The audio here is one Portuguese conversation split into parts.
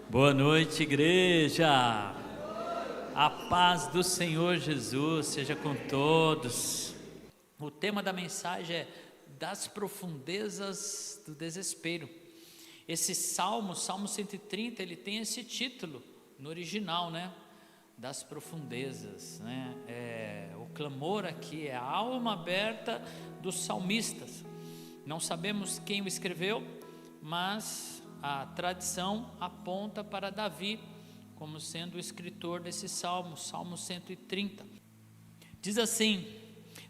Boa noite, igreja. A paz do Senhor Jesus seja com todos. O tema da mensagem é das profundezas do desespero. Esse Salmo 130, ele tem esse título no original, né? Das profundezas, né? O clamor aqui é a alma aberta dos salmistas. Não sabemos quem o escreveu, mas a tradição aponta para Davi como sendo o escritor desse salmo, Salmo 130. Diz assim: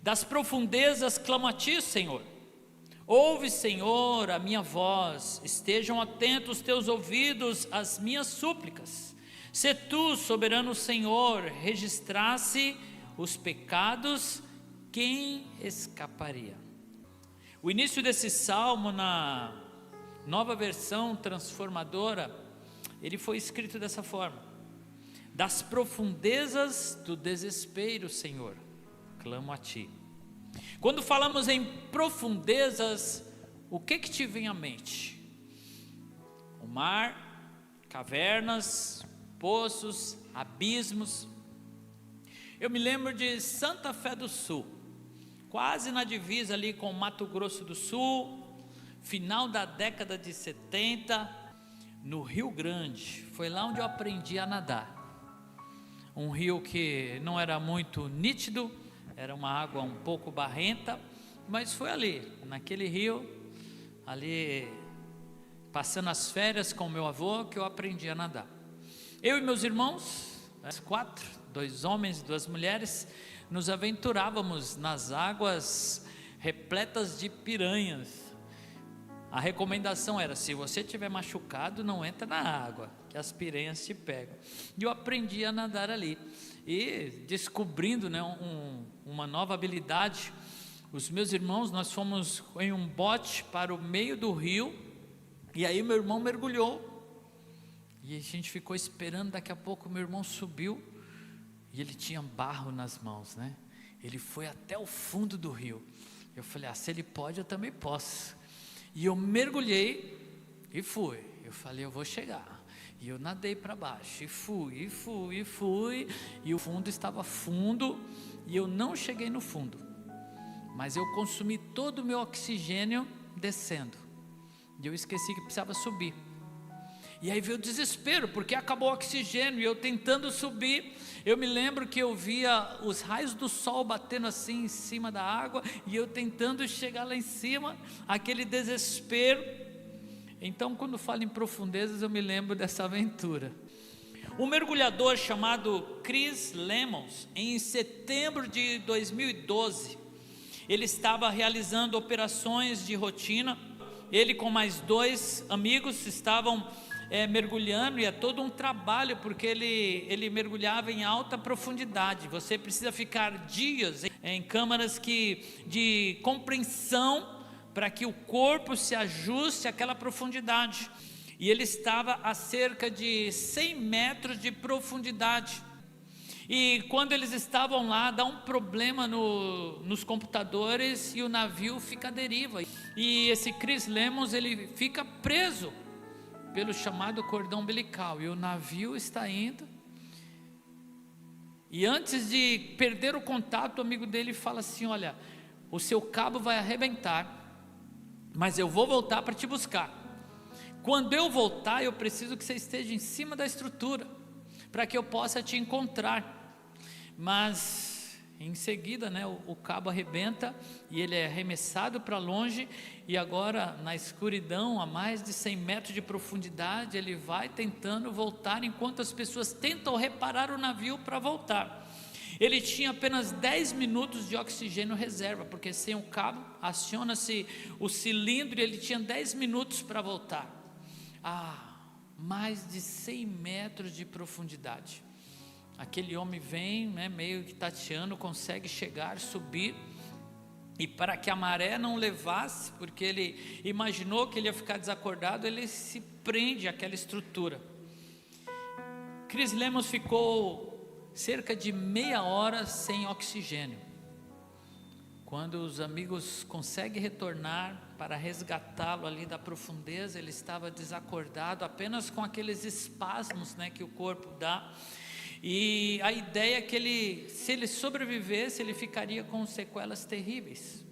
das profundezas clamo a ti, Senhor. Ouve, Senhor, a minha voz, estejam atentos os teus ouvidos às minhas súplicas. Se tu, soberano Senhor, registrasse os pecados, quem escaparia? O início desse salmo, na Nova Versão Transformadora, ele foi escrito dessa forma: das profundezas do desespero, Senhor, clamo a ti. Quando falamos em profundezas, o que te vem à mente? O mar, cavernas, poços, abismos. Eu me lembro de Santa Fé do Sul, quase na divisa ali com Mato Grosso do Sul, final da década de 70, no Rio Grande. Foi lá onde eu aprendi a nadar. Um rio que não era muito nítido, era uma água um pouco barrenta, mas foi ali, naquele rio, ali passando as férias com meu avô, que eu aprendi a nadar. Eu e meus irmãos, 4, 2 homens e 2 mulheres, nos aventurávamos nas águas repletas de piranhas. A recomendação era: se você estiver machucado, não entra na água, que as piranhas te pegam. E eu aprendi a nadar ali, e descobrindo, né, uma nova habilidade. Os meus irmãos, nós fomos em um bote para o meio do rio, e aí meu irmão mergulhou, e a gente ficou esperando. Daqui a pouco meu irmão subiu, e ele tinha barro nas mãos, né? Ele foi até o fundo do rio. Eu falei: se ele pode, eu também posso. E eu mergulhei e fui. Eu falei: eu vou chegar. E eu nadei para baixo, e fui, e o fundo estava fundo, e eu não cheguei no fundo, mas eu consumi todo o meu oxigênio descendo, e eu esqueci que precisava subir. E aí veio o desespero, porque acabou o oxigênio, e eu tentando subir. Eu me lembro que eu via os raios do sol batendo assim em cima da água, e eu tentando chegar lá em cima, aquele desespero. Então, quando falo em profundezas, eu me lembro dessa aventura. Um mergulhador chamado Chris Lemons, em setembro de 2012, ele estava realizando operações de rotina. Ele com mais 2 amigos estavam mergulhando, e é todo um trabalho, porque ele mergulhava em alta profundidade. Você precisa ficar dias em câmaras de compreensão, para que o corpo se ajuste àquela profundidade. E ele estava a cerca de 100 metros de profundidade, e quando eles estavam lá, dá um problema nos computadores, e o navio fica à deriva, e esse Chris Lemons, ele fica preso pelo chamado cordão umbilical, e o navio está indo, e antes de perder o contato, o amigo dele fala assim: olha, o seu cabo vai arrebentar, mas eu vou voltar para te buscar. Quando eu voltar, eu preciso que você esteja em cima da estrutura, para que eu possa te encontrar. Mas em seguida, né, o cabo arrebenta, e ele é arremessado para longe, e agora na escuridão, a mais de 100 metros de profundidade, ele vai tentando voltar, enquanto as pessoas tentam reparar o navio para voltar. Ele tinha apenas 10 minutos de oxigênio reserva, porque sem o cabo, aciona-se o cilindro, e ele tinha 10 minutos para voltar. Mais de 100 metros de profundidade. Aquele homem vem, né, meio que tateando, consegue chegar, subir, e para que a maré não levasse, porque ele imaginou que ele ia ficar desacordado, ele se prende àquela estrutura. Chris Lemons ficou cerca de meia hora sem oxigênio. Quando os amigos conseguem retornar, para resgatá-lo ali da profundeza. Ele estava desacordado, apenas com aqueles espasmos, né, que o corpo dá. E a ideia é que se ele sobrevivesse, ele ficaria com sequelas terríveis.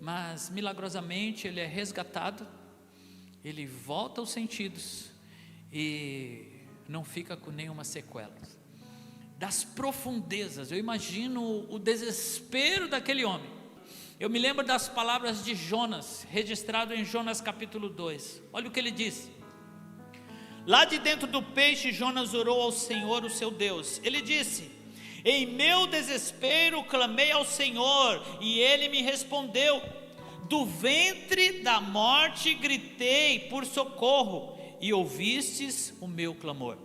Mas milagrosamente ele é resgatado, ele volta aos sentidos e não fica com nenhuma sequela. Das profundezas, eu imagino o desespero daquele homem. Eu me lembro das palavras de Jonas, registrado em Jonas capítulo 2. Olha o que ele diz: lá de dentro do peixe, Jonas orou ao Senhor, o seu Deus. Ele disse: em meu desespero clamei ao Senhor, e Ele me respondeu. Do ventre da morte gritei por socorro, e ouvistes o meu clamor.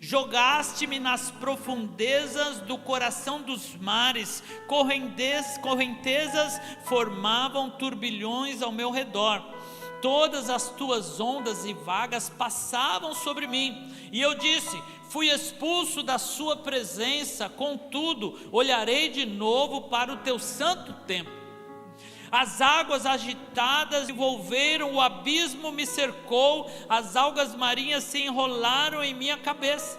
Jogaste-me nas profundezas do coração dos mares, correntezas formavam turbilhões ao meu redor. Todas as tuas ondas e vagas passavam sobre mim, e eu disse: fui expulso da sua presença, contudo olharei de novo para o teu santo templo. As águas agitadas envolveram, o abismo me cercou, as algas marinhas se enrolaram em minha cabeça.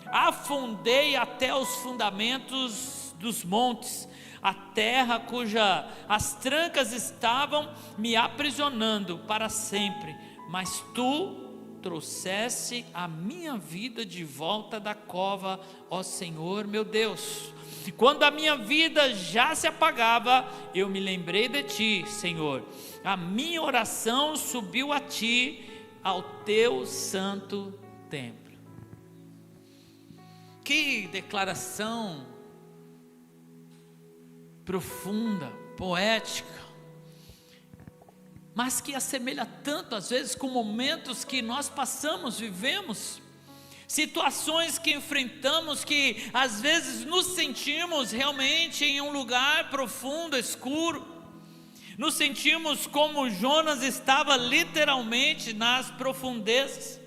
Afundei até os fundamentos dos montes, a terra cuja as trancas estavam me aprisionando para sempre, mas tu trouxesse a minha vida de volta da cova, ó Senhor meu Deus. Quando a minha vida já se apagava, eu me lembrei de ti, Senhor. A minha oração subiu a ti, ao teu santo templo. Que declaração profunda, poética, mas que assemelha tanto às vezes com momentos que nós passamos, vivemos, situações que enfrentamos, que às vezes nos sentimos realmente em um lugar profundo, escuro, nos sentimos como Jonas estava literalmente nas profundezas.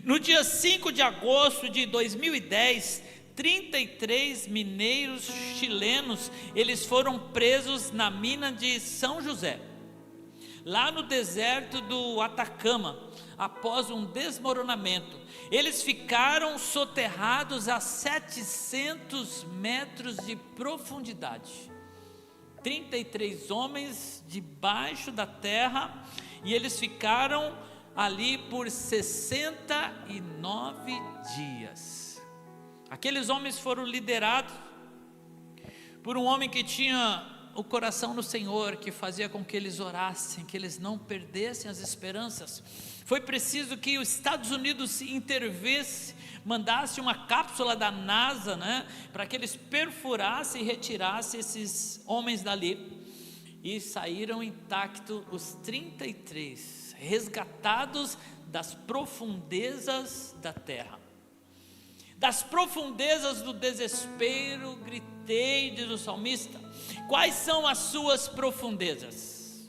No dia 5 de agosto de 2010, 33 mineiros chilenos, eles foram presos na mina de São José, lá no deserto do Atacama, após um desmoronamento. Eles ficaram soterrados a 700 metros de profundidade, 33 homens debaixo da terra, e eles ficaram ali por 69 dias. Aqueles homens foram liderados por um homem que tinha o coração no Senhor, que fazia com que eles orassem, que eles não perdessem as esperanças. Foi preciso que os Estados Unidos intervisse, mandasse uma cápsula da NASA, né, para que eles perfurassem e retirassem esses homens dali, e saíram intactos os 33, resgatados das profundezas da terra. Das profundezas do desespero gritei, diz o salmista. Quais são as suas profundezas?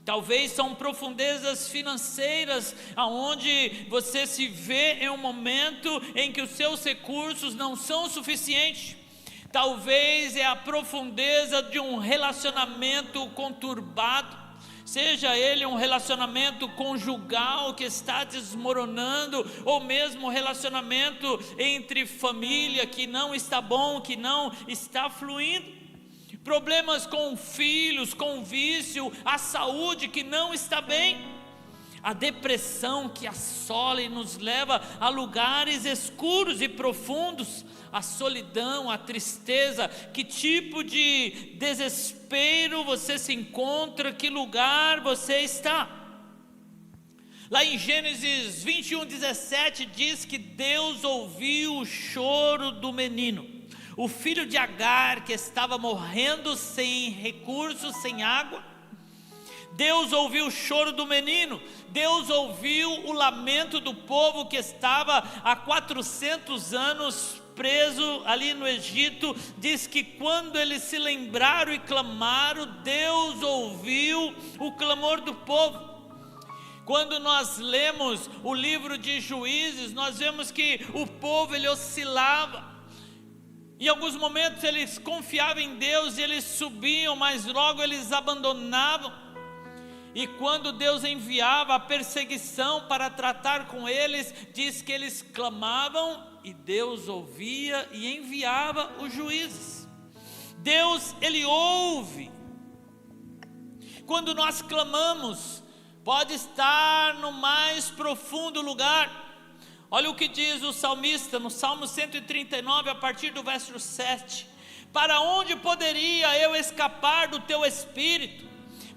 Talvez são profundezas financeiras, aonde você se vê em um momento em que os seus recursos não são suficientes. Talvez é a profundeza de um relacionamento conturbado, seja ele um relacionamento conjugal que está desmoronando, ou mesmo um relacionamento entre família que não está bom, que não está fluindo. Problemas com filhos, com vício, a saúde que não está bem, a depressão que assola e nos leva a lugares escuros e profundos, a solidão, a tristeza. Que tipo de desespero você se encontra, que lugar você está? Lá em Gênesis 21:17 diz que Deus ouviu o choro do menino, o filho de Agar, que estava morrendo sem recursos, sem água. Deus ouviu o choro do menino, Deus ouviu o lamento do povo que estava há 400 anos preso ali no Egito. Diz que quando eles se lembraram e clamaram, Deus ouviu o clamor do povo. Quando nós lemos o livro de Juízes, nós vemos que o povo ele oscilava. Em alguns momentos eles confiavam em Deus e eles subiam, mas logo eles abandonavam. E quando Deus enviava a perseguição para tratar com eles, diz que eles clamavam e Deus ouvia e enviava os juízes. Deus, Ele ouve. Quando nós clamamos, pode estar no mais profundo lugar. Olha o que diz o salmista no Salmo 139, a partir do verso 7. Para onde poderia eu escapar do teu espírito?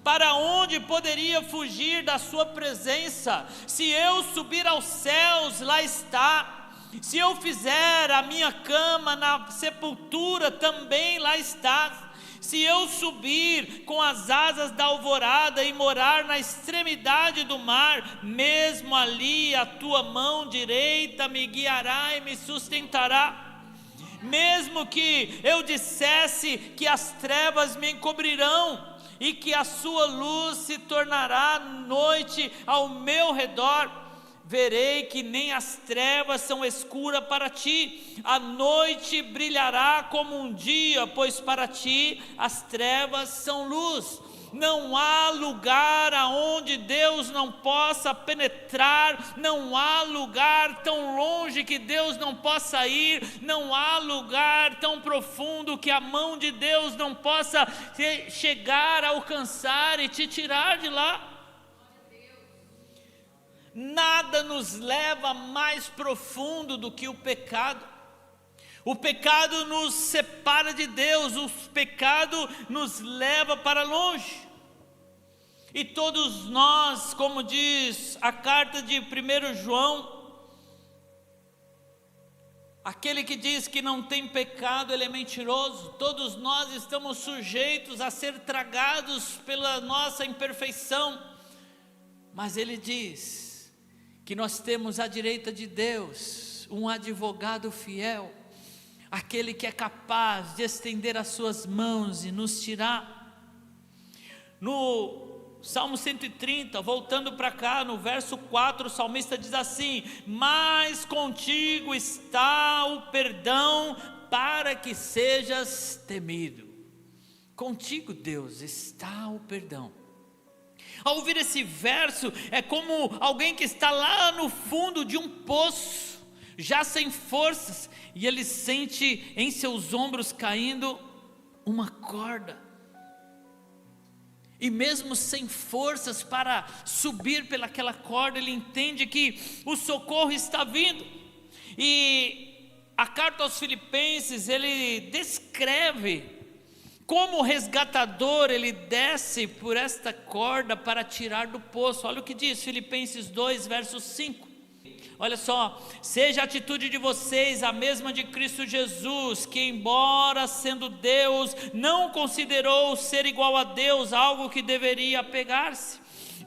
Para onde poderia fugir da sua presença? Se eu subir aos céus, lá está. Se eu fizer a minha cama na sepultura, também lá está. Se eu subir com as asas da alvorada e morar na extremidade do mar, mesmo ali a tua mão direita me guiará e me sustentará. Mesmo que eu dissesse que as trevas me encobrirão e que a sua luz se tornará noite ao meu redor, verei que nem as trevas são escuras para ti. A noite brilhará como um dia, pois para ti as trevas são luz. Não há lugar aonde Deus não possa penetrar, não há lugar tão longe que Deus não possa ir, não há lugar tão profundo que a mão de Deus não possa chegar, alcançar e te tirar de lá. Nada nos leva mais profundo do que o pecado. O pecado nos separa de Deus, o pecado nos leva para longe. E todos nós, como diz a carta de 1 João, aquele que diz que não tem pecado, ele é mentiroso. Todos nós estamos sujeitos a ser tragados pela nossa imperfeição. Mas ele diz que nós temos à direita de Deus um advogado fiel, aquele que é capaz de estender as suas mãos e nos tirar. No Salmo 130, voltando para cá, no verso 4, o salmista diz assim: mas contigo está o perdão para que sejas temido. Contigo, Deus, está o perdão. Ao ouvir esse verso, é como alguém que está lá no fundo de um poço, já sem forças, e ele sente em seus ombros caindo uma corda, e mesmo sem forças para subir pelaquela corda, ele entende que o socorro está vindo. E a carta aos Filipenses, ele descreve como o resgatador, ele desce por esta corda para tirar do poço. Olha o que diz Filipenses 2, verso 5. Olha só: seja a atitude de vocês a mesma de Cristo Jesus, que embora sendo Deus, não considerou ser igual a Deus algo que deveria apegar-se,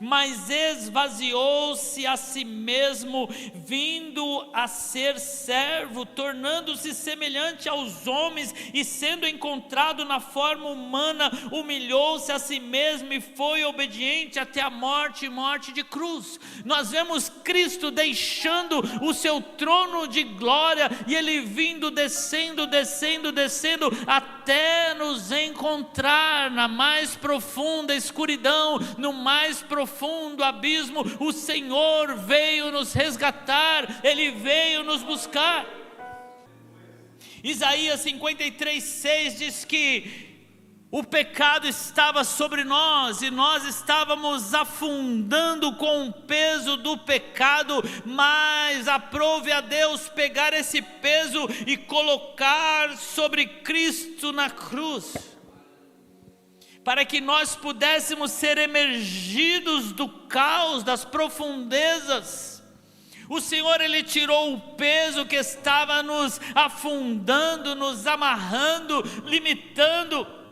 mas esvaziou-se a si mesmo, vindo a ser servo, tornando-se semelhante aos homens, e sendo encontrado na forma humana, humilhou-se a si mesmo e foi obediente até a morte, morte de cruz. Nós vemos Cristo deixando o seu trono de glória, e Ele vindo, descendo, até nos encontrar na mais profunda escuridão, no mais profundo abismo. O Senhor veio nos resgatar, Ele veio nos buscar. Isaías 53:6 diz que o pecado estava sobre nós e nós estávamos afundando com o peso do pecado, mas aprove a Deus pegar esse peso e colocar sobre Cristo na cruz, para que nós pudéssemos ser emergidos do caos, das profundezas. O Senhor, Ele tirou o peso que estava nos afundando, nos amarrando, limitando,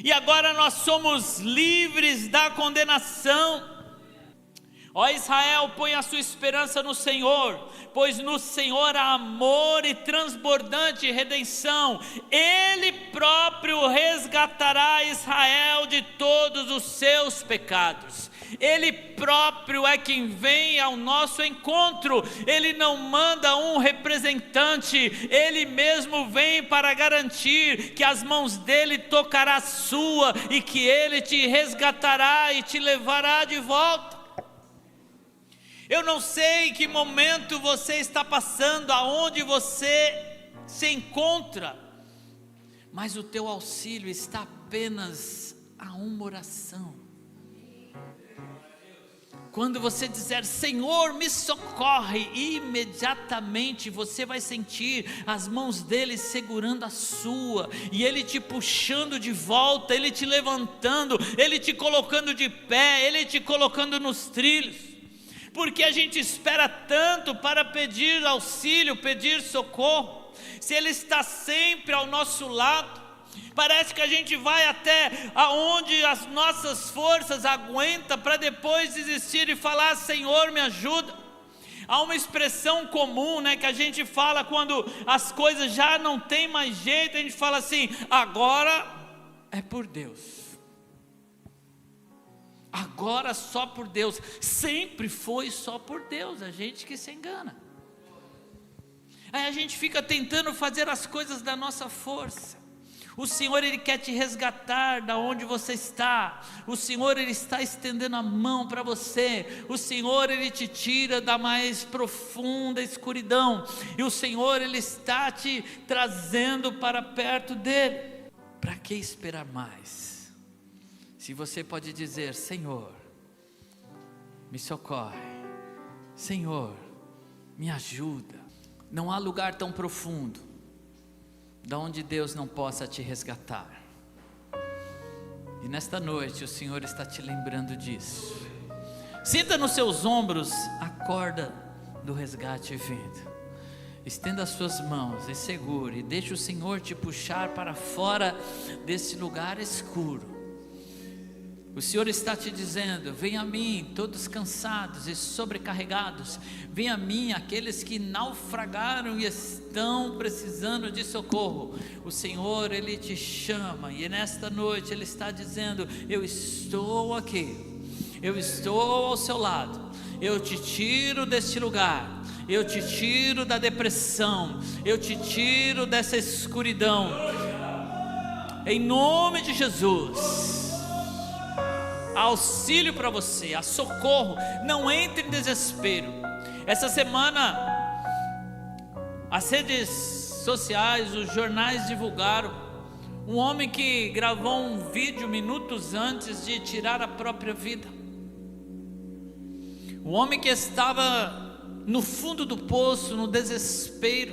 e agora nós somos livres da condenação. Ó Israel, põe a sua esperança no Senhor, pois no Senhor há amor e transbordante redenção. Ele próprio resgatará Israel de todos os seus pecados. Ele próprio é quem vem ao nosso encontro. Ele não manda um representante, Ele mesmo vem para garantir que as mãos dele tocará a sua e que Ele te resgatará e te levará de volta. Eu não sei em que momento você está passando, aonde você se encontra, mas o teu auxílio está apenas a uma oração. Quando você dizer, Senhor, me socorre, imediatamente você vai sentir as mãos dele segurando a sua, e ele te puxando de volta, ele te levantando, ele te colocando de pé, ele te colocando nos trilhos. Porque a gente espera tanto para pedir auxílio, pedir socorro, se Ele está sempre ao nosso lado. Parece que a gente vai até aonde as nossas forças aguentam para depois desistir e falar, Senhor, me ajuda. Há uma expressão comum, né, que a gente fala quando as coisas já não tem mais jeito, a gente fala assim, agora é por Deus. Agora só por Deus. Sempre foi só por Deus, a gente que se engana. Aí a gente fica tentando fazer as coisas da nossa força. O Senhor, Ele quer te resgatar da onde você está. O Senhor, Ele está estendendo a mão para você. O Senhor, Ele te tira da mais profunda escuridão. E o Senhor, Ele está te trazendo para perto dEle. Para que esperar mais? Se você pode dizer, Senhor, me socorre, Senhor, me ajuda. Não há lugar tão profundo, da onde Deus não possa te resgatar. E nesta noite o Senhor está te lembrando disso. Sinta nos seus ombros a corda do resgate vindo. Estenda as suas mãos e segure, deixe o Senhor te puxar para fora desse lugar escuro. O Senhor está te dizendo, venha a mim todos cansados e sobrecarregados, venha a mim aqueles que naufragaram e estão precisando de socorro. O Senhor, Ele te chama, e nesta noite Ele está dizendo, eu estou aqui, eu estou ao seu lado, eu te tiro deste lugar, eu te tiro da depressão, eu te tiro dessa escuridão, em nome de Jesus. Auxílio para você, a socorro, não entre em desespero. Essa semana, as redes sociais, os jornais divulgaram um homem que gravou um vídeo minutos antes de tirar a própria vida. Um homem que estava no fundo do poço, no desespero,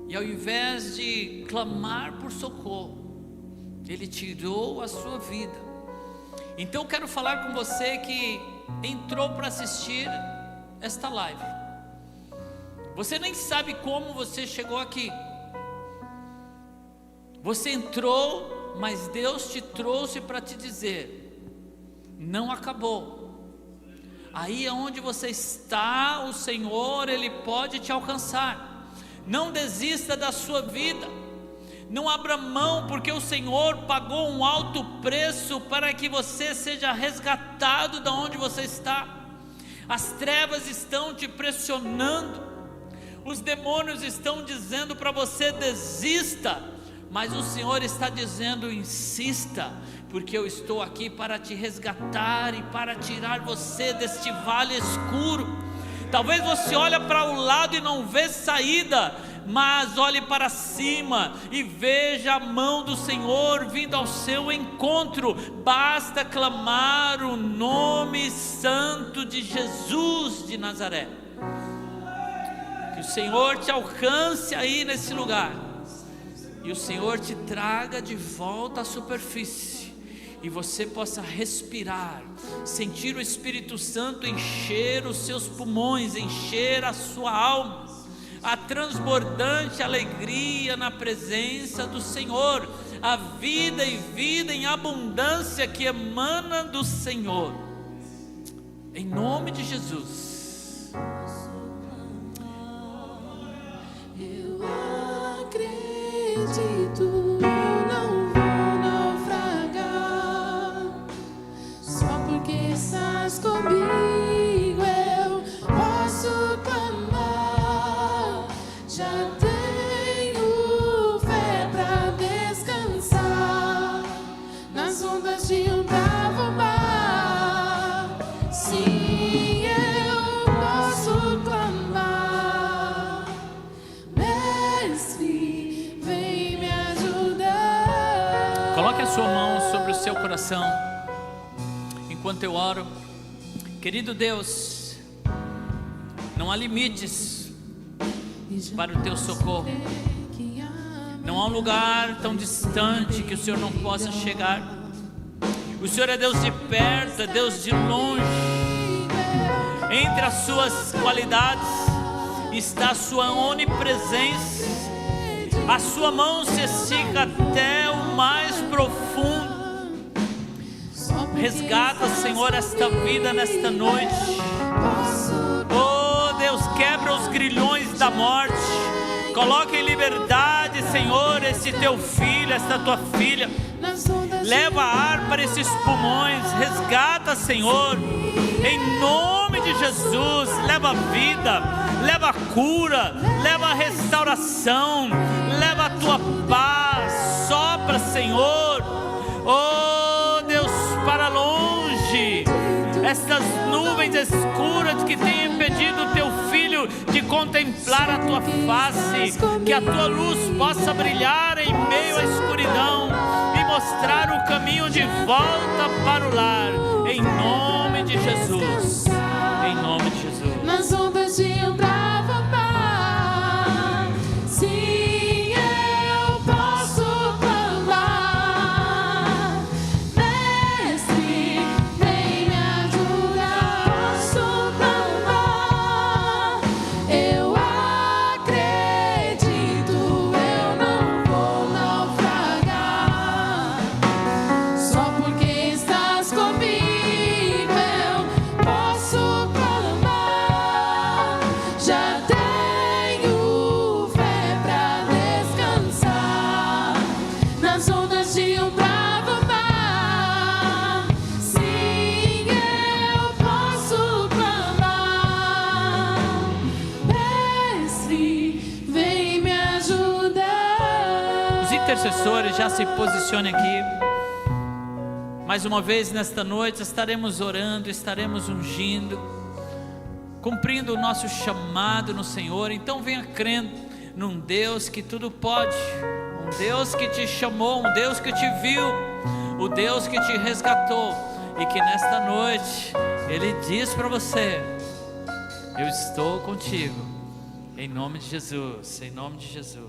e ao invés de clamar por socorro, ele tirou a sua vida. Então eu quero falar com você que entrou para assistir esta live. Você nem sabe como você chegou aqui. Você entrou, mas Deus te trouxe para te dizer, não acabou. Aí onde você está, o Senhor, Ele pode te alcançar. Não desista da sua vida. Não abra mão, porque o Senhor pagou um alto preço para que você seja resgatado da onde você está. As trevas estão te pressionando, os demônios estão dizendo para você desista, mas o Senhor está dizendo insista, porque eu estou aqui para te resgatar e para tirar você deste vale escuro. Talvez você olhe para o lado e não vê saída, mas olhe para cima e veja a mão do Senhor vindo ao seu encontro. Basta clamar o nome santo de Jesus de Nazaré. Que o Senhor te alcance aí nesse lugar, e o Senhor te traga de volta à superfície, e você possa respirar, sentir o Espírito Santo encher os seus pulmões, encher a sua alma, a transbordante alegria na presença do Senhor, a vida e vida em abundância que emana do Senhor. Em nome de Jesus. Eu acredito, eu não vou naufragar. Só porque estás comigo eu posso clamar. Já tenho fé pra descansar nas ondas de um bravo mar. Sim, eu posso clamar. Mestre, vem me ajudar. Coloque a sua mão sobre o seu coração enquanto eu oro. Querido Deus, não há limites para o teu socorro. Não há um lugar tão distante que o Senhor não possa chegar. O Senhor é Deus de perto, é Deus de longe. Entre as suas qualidades está a sua onipresença. A sua mão se estica até o mais profundo. Resgata, Senhor, esta vida nesta noite. Oh Deus, quebra os grilhões da morte. Coloca em liberdade, Senhor, esse teu filho, esta tua filha. Leva ar para esses pulmões. Resgata, Senhor, em nome de Jesus. Leva vida, leva cura, leva restauração, leva a tua paz. Sopra, Senhor, oh Deus, para longe estas nuvens escuras que têm impedido o teu filho de contemplar a tua face. Que a tua luz possa brilhar em meio à escuridão e mostrar o caminho de volta para o lar. Em nome de Jesus. Em nome de Jesus. Nas ondas de um bravo mar. Sim, eu posso clamar. Mestre, vem me ajudar. Posso clamar. Eu acredito, eu não vou naufragar. Só porque estás comigo eu posso clamar. Já tenho fé pra descansar nas ondas de um bravo mar. Sim, eu posso clamar. Mestre, vem me ajudar. Os intercessores já se posicionem aqui. Mais uma vez nesta noite estaremos orando, estaremos ungindo, cumprindo o nosso chamado no Senhor. Então venha crendo num Deus que tudo pode, um Deus que te chamou, um Deus que te viu, o Deus que te resgatou, e que nesta noite Ele diz para você: eu estou contigo, em nome de Jesus, em nome de Jesus.